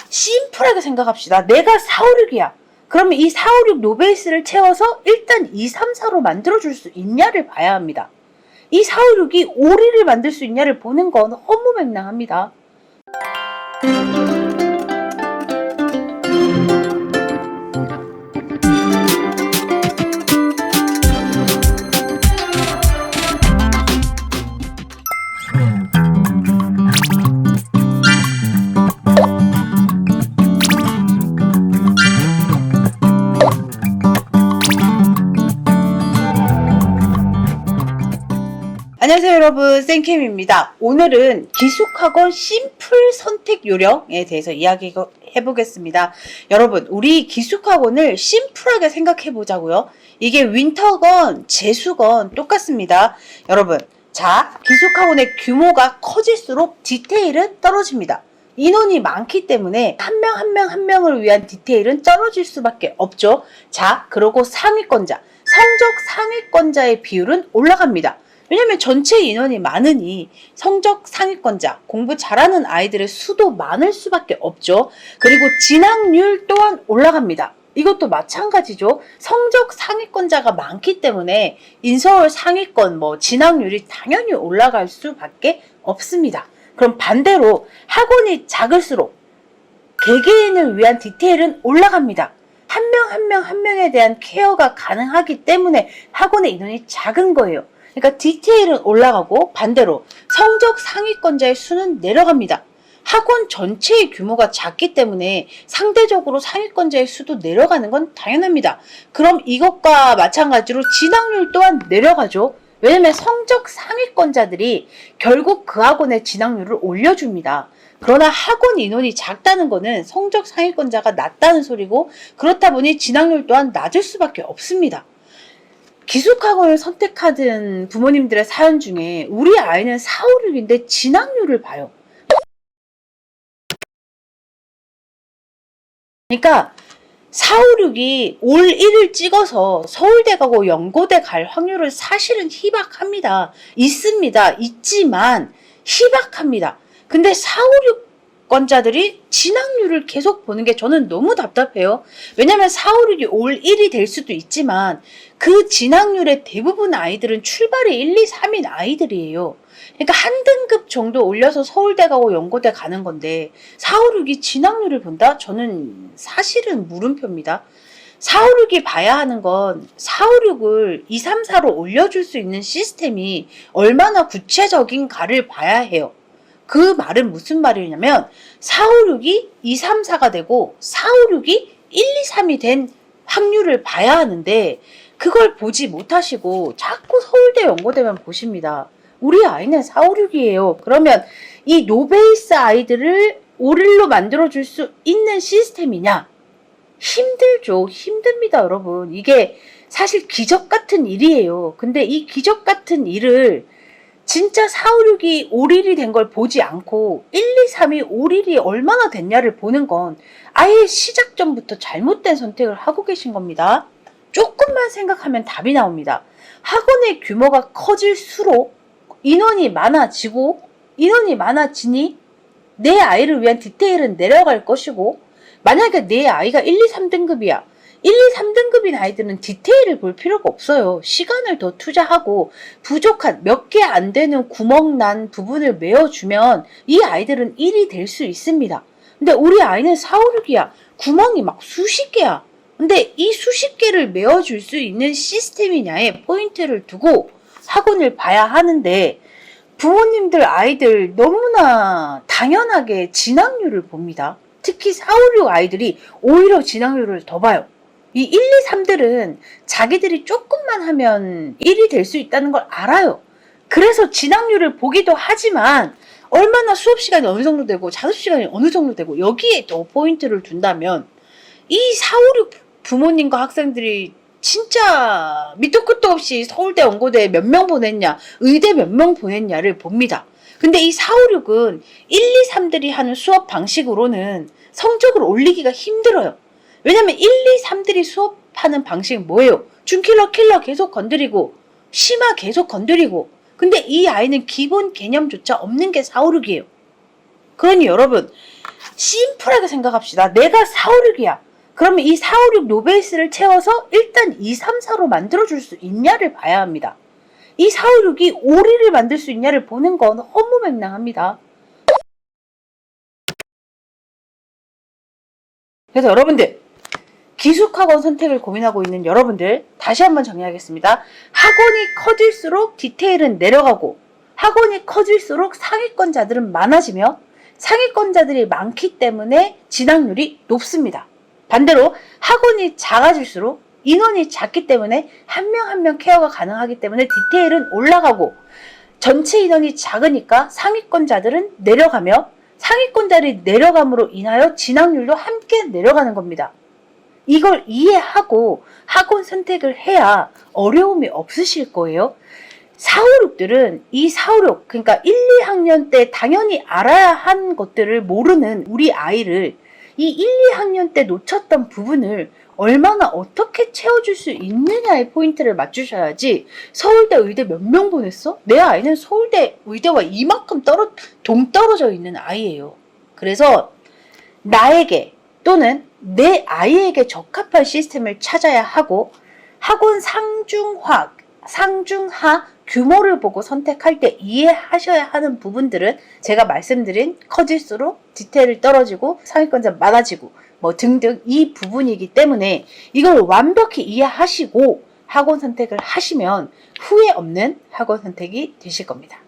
심플하게 생각합시다. 내가 4, 5, 6이야. 그러면 이 4, 5, 6 노베이스를 채워서 일단 2, 3, 4로 만들어줄 수 있냐를 봐야 합니다. 이 4, 5, 6이 5, 1을 만들 수 있냐를 보는 건 허무맹랑합니다. 안녕하세요 여러분, 쌤캠입니다. 오늘은 기숙학원 심플 선택 요령에 대해서 이야기해보겠습니다. 여러분, 우리 기숙학원을 심플하게 생각해보자고요. 이게 윈터건 재수건 똑같습니다. 여러분, 자, 기숙학원의 규모가 커질수록 디테일은 떨어집니다. 인원이 많기 때문에 한 명 한 명을 위한 디테일은 떨어질 수밖에 없죠. 자, 그리고 상위권자, 성적 상위권자의 비율은 올라갑니다. 왜냐면 전체 인원이 많으니 성적 상위권자, 공부 잘하는 아이들의 수도 많을 수밖에 없죠. 그리고 진학률 또한 올라갑니다. 이것도 마찬가지죠. 성적 상위권자가 많기 때문에 인서울 상위권 진학률이 당연히 올라갈 수밖에 없습니다. 그럼 반대로 학원이 작을수록 개개인을 위한 디테일은 올라갑니다. 한 명에 대한 케어가 가능하기 때문에 학원의 인원이 작은 거예요. 그러니까 디테일은 올라가고 반대로 성적 상위권자의 수는 내려갑니다. 학원 전체의 규모가 작기 때문에 상대적으로 상위권자의 수도 내려가는 건 당연합니다. 그럼 이것과 마찬가지로 진학률 또한 내려가죠. 왜냐면 성적 상위권자들이 결국 그 학원의 진학률을 올려줍니다. 그러나 학원 인원이 작다는 거는 성적 상위권자가 낮다는 소리고, 그렇다 보니 진학률 또한 낮을 수밖에 없습니다. 기숙학원을 선택하던 부모님들의 사연 중에 우리 아이는 4, 5, 6인데 진학률을 봐요. 그러니까 4, 5, 6이 올 1을 찍어서 서울대 가고 연고대 갈 확률은 사실은 희박합니다. 있습니다. 있지만 희박합니다. 근데 4, 5, 6권자들이 진학률을 계속 보는 게 저는 너무 답답해요. 왜냐면 4, 5, 6이 올 1이 될 수도 있지만 그 진학률의 대부분 아이들은 출발이 1, 2, 3인 아이들이에요. 그러니까 한 등급 정도 올려서 서울대 가고 연고대 가는 건데 4, 5, 6이 진학률을 본다? 저는 사실은 물음표입니다. 4, 5, 6이 봐야 하는 건 4, 5, 6을 2, 3, 4로 올려줄 수 있는 시스템이 얼마나 구체적인가를 봐야 해요. 그 말은 무슨 말이냐면 4, 5, 6이 2, 3, 4가 되고 4, 5, 6이 1, 2, 3이 된 확률을 봐야 하는데 그걸 보지 못하시고 자꾸 서울대 연고대만 보십니다. 우리 아이는 4, 5, 6이에요. 그러면 이 노베이스 아이들을 올 1로 만들어줄 수 있는 시스템이냐? 힘들죠. 힘듭니다, 여러분. 이게 사실 기적 같은 일이에요. 근데 이 기적 같은 일을 진짜 4, 5, 6이 올 1이 된 걸 보지 않고 1, 2, 3이 올 1이 얼마나 됐냐를 보는 건 아예 시작전부터 잘못된 선택을 하고 계신 겁니다. 조금만 생각하면 답이 나옵니다. 학원의 규모가 커질수록 인원이 많아지니 내 아이를 위한 디테일은 내려갈 것이고, 만약에 내 아이가 1, 2, 3등급이야. 1, 2, 3등급인 아이들은 디테일을 볼 필요가 없어요. 시간을 더 투자하고 부족한 몇 개 안 되는 구멍 난 부분을 메워주면 이 아이들은 1이 될 수 있습니다. 근데 우리 아이는 4, 5, 6이야. 구멍이 막 수십 개야. 근데 이 수십 개를 메워줄 수 있는 시스템이냐에 포인트를 두고 학원을 봐야 하는데, 부모님들 아이들 너무나 당연하게 진학률을 봅니다. 특히 4, 5, 6 아이들이 오히려 진학률을 더 봐요. 이 1, 2, 3들은 자기들이 조금만 하면 1이 될 수 있다는 걸 알아요. 그래서 진학률을 보기도 하지만 얼마나 수업 시간이 어느 정도 되고 자습 시간이 어느 정도 되고 여기에 더 포인트를 둔다면 이 4, 5, 6 부모님과 학생들이 진짜 밑도 끝도 없이 서울대 연고대 몇 명 보냈냐, 의대 몇 명 보냈냐를 봅니다. 근데 이 4, 5, 6은 1, 2, 3들이 하는 수업 방식으로는 성적을 올리기가 힘들어요. 왜냐면 1, 2, 3들이 수업하는 방식은 뭐예요? 준킬러 킬러 계속 건드리고 심화 계속 건드리고, 근데 이 아이는 기본 개념조차 없는 게 4, 5, 6이에요. 그러니 여러분, 심플하게 생각합시다. 내가 4, 5, 6이야. 그러면 이 4, 5, 6 노베이스를 채워서 일단 2, 3, 4로 만들어줄 수 있냐를 봐야 합니다. 이 4, 5, 6이 5, 2를 만들 수 있냐를 보는 건 허무맹랑합니다. 그래서 여러분들, 기숙학원 선택을 고민하고 있는 여러분들, 다시 한번 정리하겠습니다. 학원이 커질수록 디테일은 내려가고, 학원이 커질수록 상위권자들은 많아지며, 상위권자들이 많기 때문에 진학률이 높습니다. 반대로 학원이 작아질수록 인원이 작기 때문에 한 명 한 명 케어가 가능하기 때문에 디테일은 올라가고, 전체 인원이 작으니까 상위권자들은 내려가며, 상위권자들이 내려감으로 인하여 진학률도 함께 내려가는 겁니다. 이걸 이해하고 학원 선택을 해야 어려움이 없으실 거예요. 4, 5, 6들은 이 4, 5, 6, 그러니까 1, 2학년 때 당연히 알아야 한 것들을 모르는 우리 아이를 이 1, 2학년 때 놓쳤던 부분을 얼마나 어떻게 채워줄 수 있느냐의 포인트를 맞추셔야지. 서울대 의대 몇 명 보냈어? 내 아이는 서울대 의대와 이만큼 동떨어져 있는 아이예요. 그래서 나에게 또는 내 아이에게 적합한 시스템을 찾아야 하고, 학원 상중하 규모를 보고 선택할 때 이해하셔야 하는 부분들은 제가 말씀드린 커질수록 디테일이 떨어지고 상위권자 많아지고 뭐 등등 이 부분이기 때문에 이걸 완벽히 이해하시고 학원 선택을 하시면 후회 없는 학원 선택이 되실 겁니다.